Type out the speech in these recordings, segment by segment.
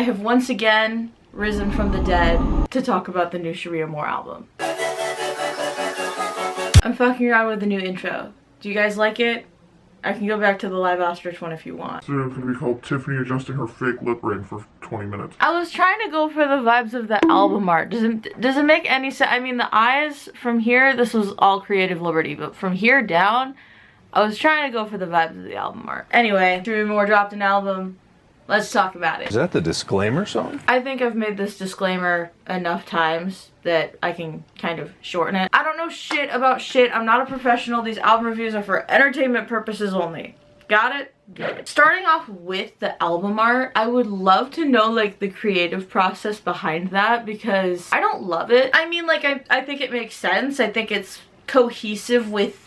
I have once again risen from the dead to talk about the new Cherie Amour album. I'm fucking around with the new intro. Do you guys like it? I can go back to the live ostrich one if you want. So it's gonna be called Tiffany adjusting her fake lip ring for 20 minutes. I was trying to go for the vibes of the album art. Does it make any sense? I mean, the eyes from here, this was all creative liberty, but from here down, I was trying to go for the vibes of the album art. Anyway, Cherie Amour dropped an album. Let's talk about it. Is that the disclaimer song? I think I've made this disclaimer enough times that I can kind of shorten it. I don't know shit about shit. I'm not a professional. These album reviews are for entertainment purposes only. Got it? Got it. Starting off with the album art, I would love to know like the creative process behind that because I don't love it. I mean, like I think it makes sense. I think it's cohesive with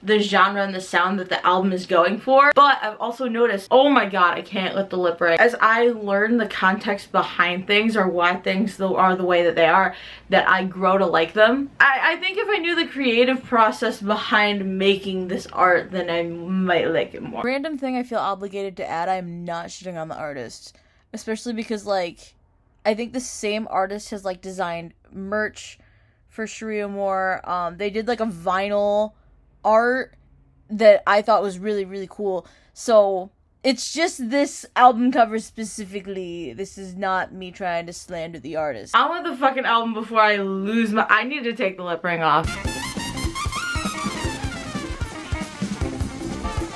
the genre and the sound that the album is going for, but I've also noticed, oh my god, I can't let the lip ring. As I learn the context behind things or why things are the way that they are, that I grow to like them. I think if I knew the creative process behind making this art, then I might like it more. Random thing I feel obligated to add, I'm not shitting on the artist, especially because like I think the same artist has like designed merch for Cherie Amour. They did like a vinyl art that I thought was really, really cool. So it's just this album cover specifically. This is not me trying to slander the artist. I want the fucking album before I lose my... I need to take the lip ring off.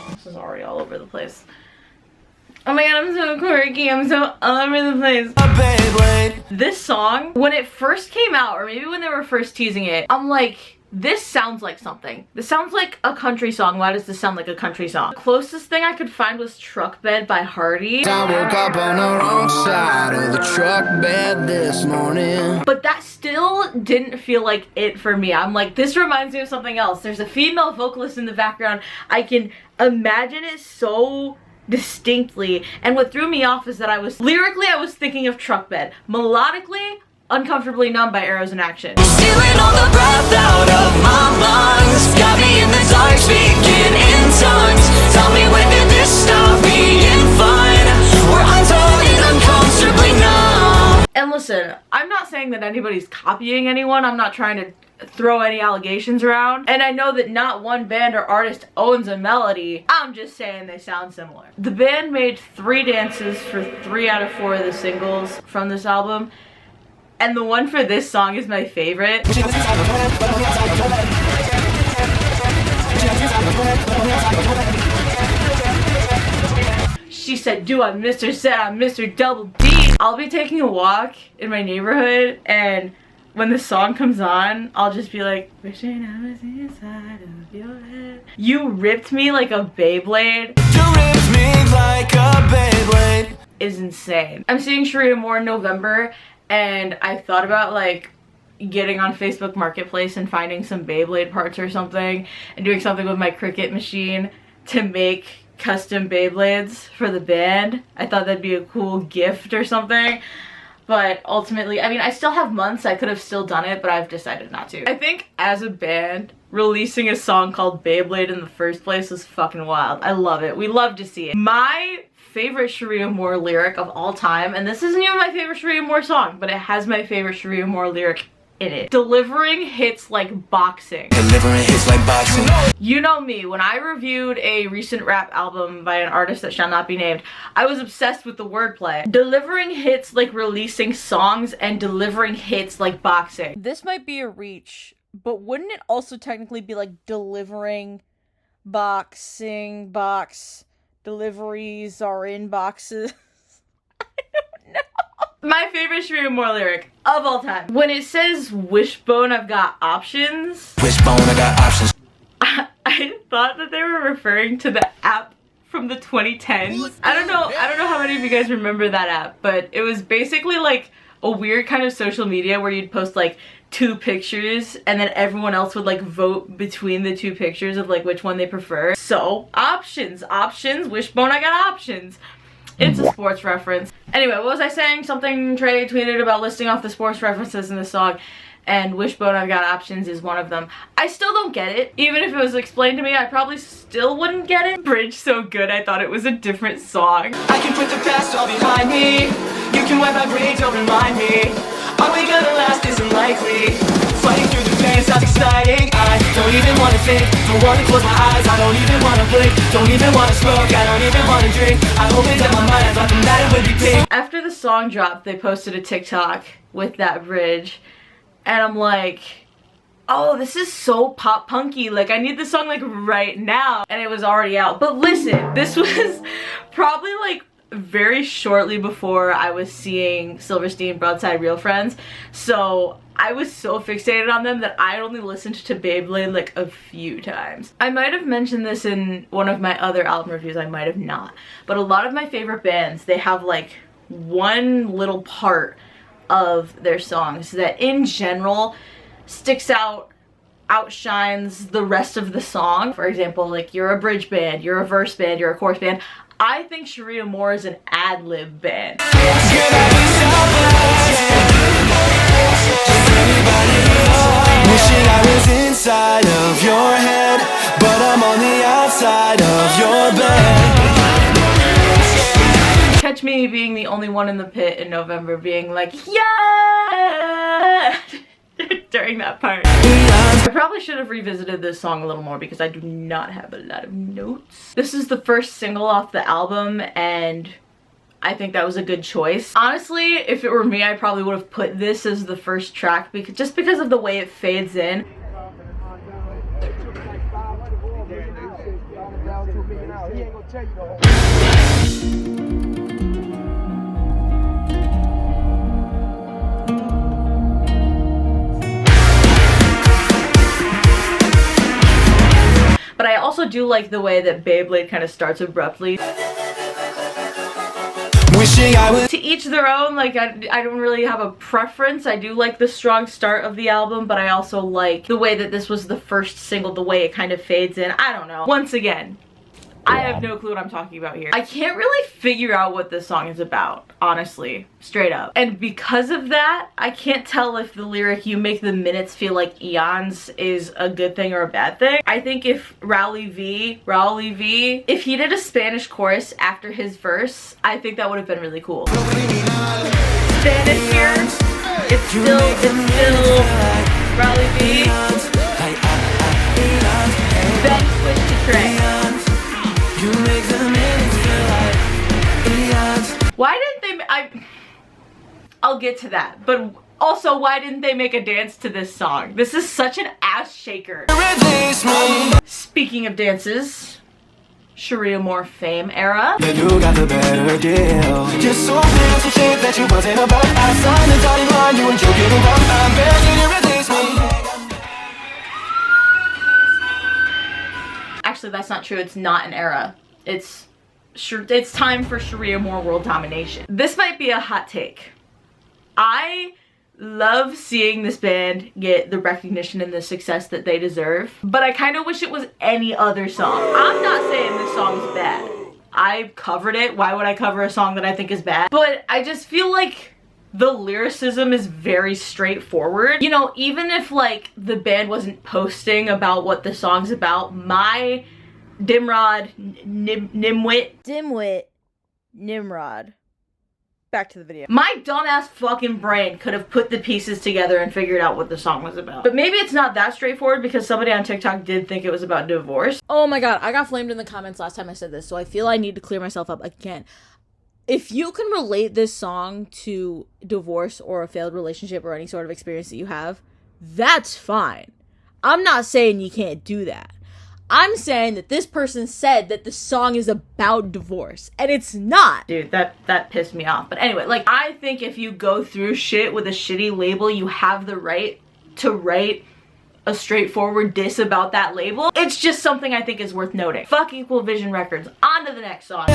This is already all over the place. Oh my god, I'm so quirky. I'm so all over the place. This song, when it first came out, or maybe when they were first teasing it, I'm like, this sounds like something. This sounds like a country song. Why does this sound like a country song? The closest thing I could find was Truck Bed by Hardy. I woke up on the wrong side of the truck bed this morning. But that still didn't feel like it for me. I'm like, this reminds me of something else. There's a female vocalist in the background. I can imagine it so distinctly. And what threw me off is that lyrically I was thinking of Truck Bed. Melodically, Uncomfortably Numb by Arrows in Action. Stealing all the breath out of my lungs. Got me in the dark, speaking in tongues. Tell me, when did this stop being fun? We're untold and uncomfortably numb. And listen, I'm not saying that anybody's copying anyone. I'm not trying to throw any allegations around. And I know that not one band or artist owns a melody. I'm just saying they sound similar. The band made 3 dances for 3 out of 4 of the singles from this album. And the one for this song is my favorite. She said, do I Mr. Said I'm Mr. Double D. I'll be taking a walk in my neighborhood and when the song comes on, I'll just be like, wishing I was inside of your head. You ripped me like a Beyblade. You ripped me like a Beyblade. Is insane. I'm seeing Cherie Amour in November. And I thought about like getting on Facebook Marketplace and finding some Beyblade parts or something and doing something with my Cricut machine to make custom Beyblades for the band. I thought that'd be a cool gift or something. But ultimately, I mean, I still have months. I could have still done it, but I've decided not to. I think as a band, releasing a song called Beyblade in the first place was fucking wild. I love it. We love to see it. My favorite Cherie Amour lyric of all time, and this isn't even my favorite Cherie Amour song, but it has my favorite Cherie Amour lyric in it. Delivering hits like boxing. Delivering hits like boxing. You know me, when I reviewed a recent rap album by an artist that shall not be named, I was obsessed with the wordplay. Delivering hits like releasing songs and delivering hits like boxing. This might be a reach, but wouldn't it also technically be like delivering boxing box? Deliveries are in boxes. I don't know. My favorite Cherie Amour lyric of all time. When it says, wishbone, I've got options. Wishbone, I got options. I thought that they were referring to the app from the 2010s. I don't know how many of you guys remember that app, but it was basically like a weird kind of social media where you'd post like 2 pictures and then everyone else would like vote between the 2 pictures of like which one they prefer. So options, wishbone, I got options. It's a sports reference. Anyway, what was I saying? Something Trey tweeted about listing off the sports references in the song. and Wishbone I've Got Options is one of them. I still don't get it. Even if it was explained to me, I probably still wouldn't get it. Bridge so good, I thought it was a different song. I can put the past all behind me. You can wipe my brain, don't remind me. Are we gonna last? Isn't likely. Fighting through the pain sounds exciting. I don't even wanna think, don't wanna close my eyes. I don't even wanna blink, don't even wanna smoke. I don't even wanna drink. I opened up my mind, I thought that it would be pink. After the song dropped, they posted a TikTok with that bridge, and I'm like, oh, this is so pop punky. Like, I need this song like right now, and it was already out. But listen, this was probably like very shortly before I was seeing Silverstein Broadside Real Friends, so I was so fixated on them that I only listened to Beyblade like a few times. I might have mentioned this in one of my other album reviews, I might have not, but a lot of my favorite bands, they have like one little part of their songs that in general sticks out, outshines the rest of the song. For example, like, you're a bridge band, you're a verse band, you're a chorus band. I think Cherie Amour is an ad-lib band. Wishing I was inside of your head, but I'm on the outside of your bed. Catch me being the only one in the pit in November being like, yeah! During that part. I probably should have revisited this song a little more because I do not have a lot of notes. This is the first single off the album, and I think that was a good choice. Honestly, if it were me, I probably would have put this as the first track just because of the way it fades in. But I also do like the way that Beyblade kind of starts abruptly. To each their own, like, I don't really have a preference. I do like the strong start of the album, but I also like the way that this was the first single, the way it kind of fades in. I don't know. Once again, I have no clue what I'm talking about here. I can't really figure out what this song is about, honestly, straight up. And because of that, I can't tell if the lyric, you make the minutes feel like eons, is a good thing or a bad thing. I think if Raul V, if he did a Spanish chorus after his verse, I think that would have been really cool. Spanish here, it's still Raul V. Then switch to Trey. Why didn't they, I'll get to that, but also why didn't they make a dance to this song? This is such an ass shaker. Speaking of dances, Cherie Amour fame era. Then who got the better deal? Just so fancy shit that you wasn't about. I signed the dotted line, you were joking about. I'm begging you to release me. Actually, that's not true. It's not an era. It's time for Cherie Amour world domination. This might be a hot take. I love seeing this band get the recognition and the success that they deserve, but I kind of wish it was any other song. I'm not saying this song is bad. I covered it. Why would I cover a song that I think is bad? But I just feel like the lyricism is very straightforward. You know, even if like the band wasn't posting about what the song's about, my Dimrod, Nimrod. Back to the video. My dumbass fucking brain could have put the pieces together and figured out what the song was about. But maybe it's not that straightforward because somebody on TikTok did think it was about divorce. Oh my god, I got flamed in the comments last time I said this, so I feel I need to clear myself up again. If you can relate this song to divorce or a failed relationship or any sort of experience that you have, that's fine. I'm not saying you can't do that. I'm saying that this person said that the song is about divorce, and it's not. Dude, that pissed me off. But anyway, like, I think if you go through shit with a shitty label, you have the right to write a straightforward diss about that label. It's just something I think is worth noting. Fuck Equal Vision Records. On to the next song.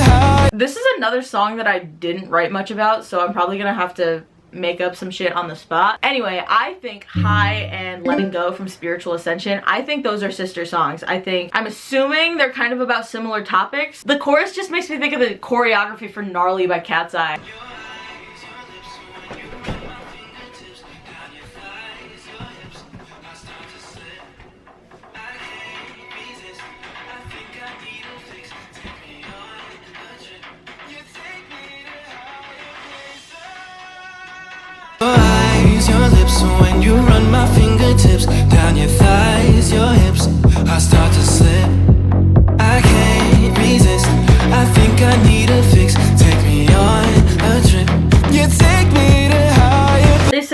This is another song that I didn't write much about, so I'm probably gonna have to make up some shit on the spot. Anyway, I think High and Letting Go from Spiritual Ascension, I think those are sister songs. I'm assuming they're kind of about similar topics. The chorus just makes me think of the choreography for Gnarly by Cat's Eye.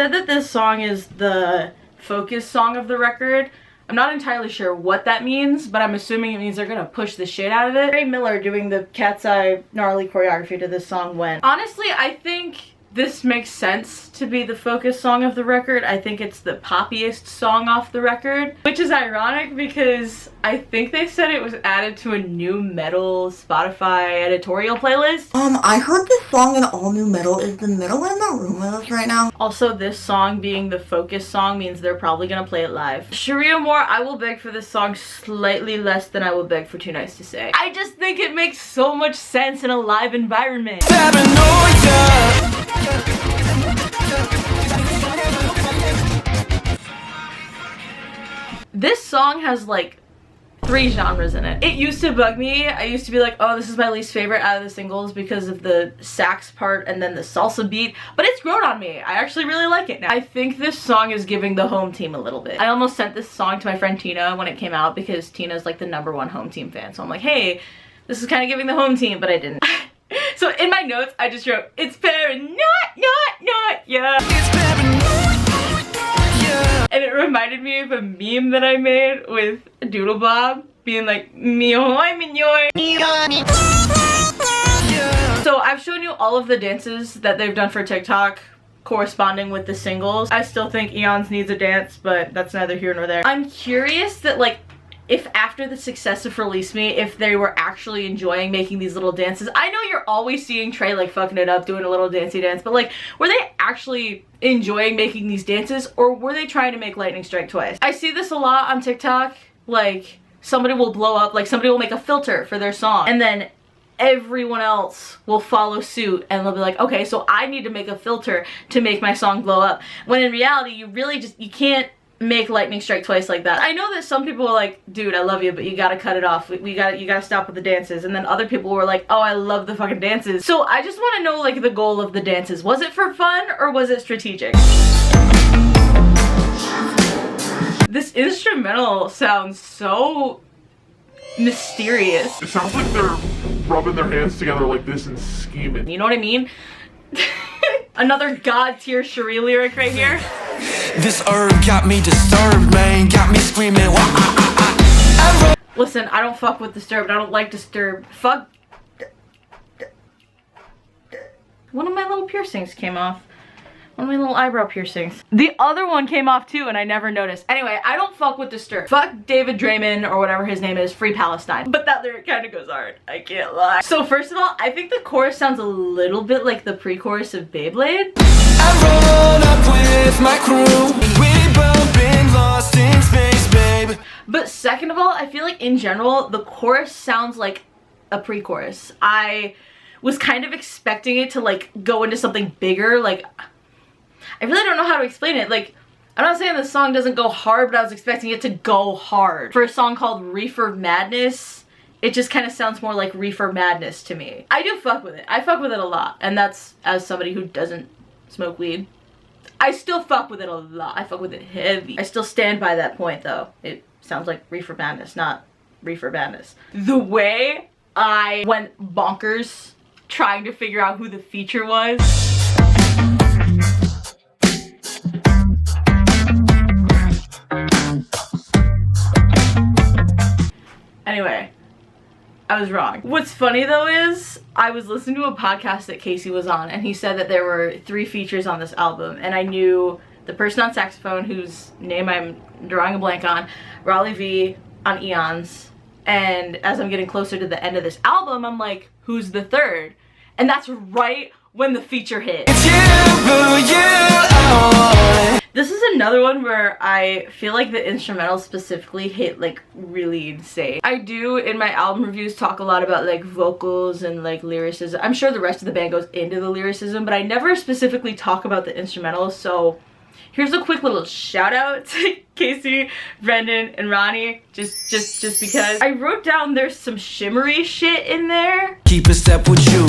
said that this song is the focus song of the record. I'm not entirely sure what that means, but I'm assuming it means they're gonna push the shit out of it. Ray Miller doing the cat's eye gnarly choreography to this song when honestly I think this makes sense to be the focus song of the record. I think it's the poppiest song off the record, which is ironic because I think they said it was added to a new metal Spotify editorial playlist. I heard this song in all new metal. Is the metal in the room with us right now? Also, this song being the focus song means they're probably gonna play it live. Cherie Amour, I will beg for this song slightly less than I will beg for Too Nice to Say. I just think it makes so much sense in a live environment. This song has like 3 genres in it. It used to bug me. I used to be like, oh, this is my least favorite out of the singles because of the sax part and then the salsa beat, but it's grown on me. I actually really like it now. I think this song is giving the home team a little bit. I almost sent this song to my friend Tina when it came out because Tina's like the #1 home team fan, so I'm like, hey, this is kind of giving the home team, but I didn't. So in my notes, I just wrote, it's paranoid, yeah. It's paranoid, yeah. And it reminded me of a meme that I made with Doodle Bob being like, mioy, mignoy. So I've shown you all of the dances that they've done for TikTok corresponding with the singles. I still think Eons needs a dance, but that's neither here nor there. I'm curious that like, if after the success of Release Me, if they were actually enjoying making these little dances. I know you're always seeing Trey like fucking it up, doing a little dancey dance, but like, were they actually enjoying making these dances, or were they trying to make lightning strike twice? I see this a lot on TikTok, like somebody will blow up, like somebody will make a filter for their song, and then everyone else will follow suit and they'll be like, okay, so I need to make a filter to make my song blow up. When in reality, you really just, you can't make lightning strike twice like that. I know that some people are like, dude, I love you, but you gotta cut it off. You gotta stop with the dances. And then other people were like, oh, I love the fucking dances. So I just want to know like the goal of the dances. Was it for fun or was it strategic? This instrumental sounds so mysterious. It sounds like they're rubbing their hands together like this and scheming. You know what I mean? Another god tier Cherie lyric right here. This herb got me disturbed, man. Got me screaming. Listen, I don't fuck with Disturbed. I don't like Disturbed. Fuck. One of my little piercings came off. One of my little eyebrow piercings. The other one came off too and I never noticed. Anyway, I don't fuck with Disturbed. Fuck David Draymond or whatever his name is, Free Palestine. But that lyric kind of goes hard. I can't lie. So first of all, I think the chorus sounds a little bit like the pre-chorus of Beyblade. I roll up with my crew. We both been lost in space, babe. But second of all, I feel like in general, the chorus sounds like a pre-chorus. I was kind of expecting it to like go into something bigger, like I really don't know how to explain it. Like, I'm not saying the song doesn't go hard, but I was expecting it to go hard. For a song called Reefer Madness, it just kind of sounds more like Reefer Madness to me. I do fuck with it. I fuck with it a lot. And that's as somebody who doesn't smoke weed. I still fuck with it a lot. I fuck with it heavy. I still stand by that point though. It sounds like Reefer Madness, not Reefer Madness. The way I went bonkers trying to figure out who the feature was. Anyway, I was wrong. What's funny though is I was listening to a podcast that Casey was on and he said that there were 3 features on this album, and I knew the person on saxophone whose name I'm drawing a blank on, Raleigh V on Eons, and as I'm getting closer to the end of this album, I'm like, who's the 3rd? And that's right when the feature hit. This is another one where I feel like the instrumental specifically hit like really insane. I do in my album reviews talk a lot about like vocals and like lyricism. I'm sure the rest of the band goes into the lyricism, but I never specifically talk about the instrumentals. So here's a quick little shout out to Casey, Brendan, and Ronnie. Just because I wrote down there's some shimmery shit in there. Keep a step with you.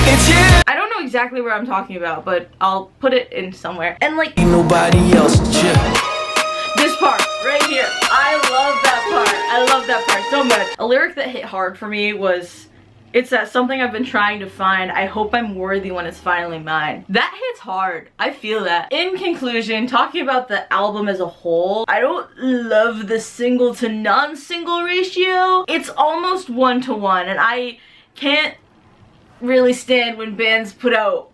It's you. I don't know exactly where I'm talking about, but I'll put it in somewhere. And like ain't nobody else. This part right here. I love that part. I love that part so much. A lyric that hit hard for me was It's that something I've been trying to find. I hope I'm worthy when it's finally mine. That hits hard. I feel that. In conclusion, talking about the album as a whole, I don't love the single to non-single ratio. It's almost 1-to-1, and I can't really stand when bands put out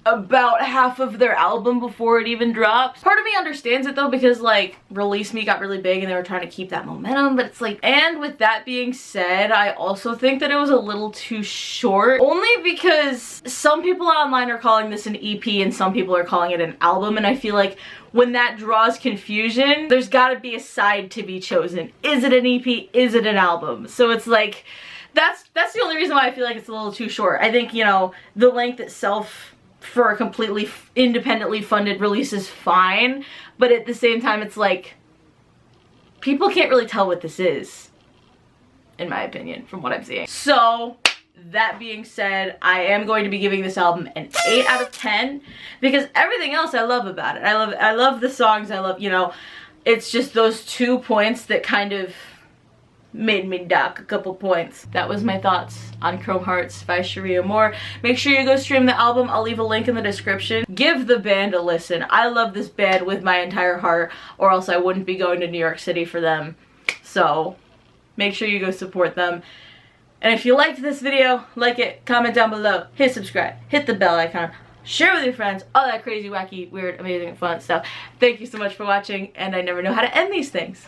about half of their album before it even drops. Part of me understands it though, because like Release Me got really big and they were trying to keep that momentum, but it's like, and with that being said, I also think that it was a little too short, only because some people online are calling this an EP and some people are calling it an album, and I feel like when that draws confusion, there's gotta be a side to be chosen. Is it an EP? Is it an album? So it's like, that's the only reason why I feel like it's a little too short. I think, you know, the length itself for a completely independently funded release is fine, but at the same time it's like, people can't really tell what this is, in my opinion, from what I'm seeing. So that being said, I am going to be giving this album an 8 out of 10 because everything else I love about it. I love the songs, I love, you know, it's just those 2 points that kind of made me dock a couple points. That was my thoughts on Chrome Hearts by Cherie Amour. Make sure you go stream the album. I'll leave a link in the description. Give the band a listen. I love this band with my entire heart, or else I wouldn't be going to New York City for them. So make sure you go support them. And if you liked this video, like it, comment down below, hit subscribe, hit the bell icon, share with your friends, all that crazy, wacky, weird, amazing, fun stuff. Thank you so much for watching, and I never know how to end these things.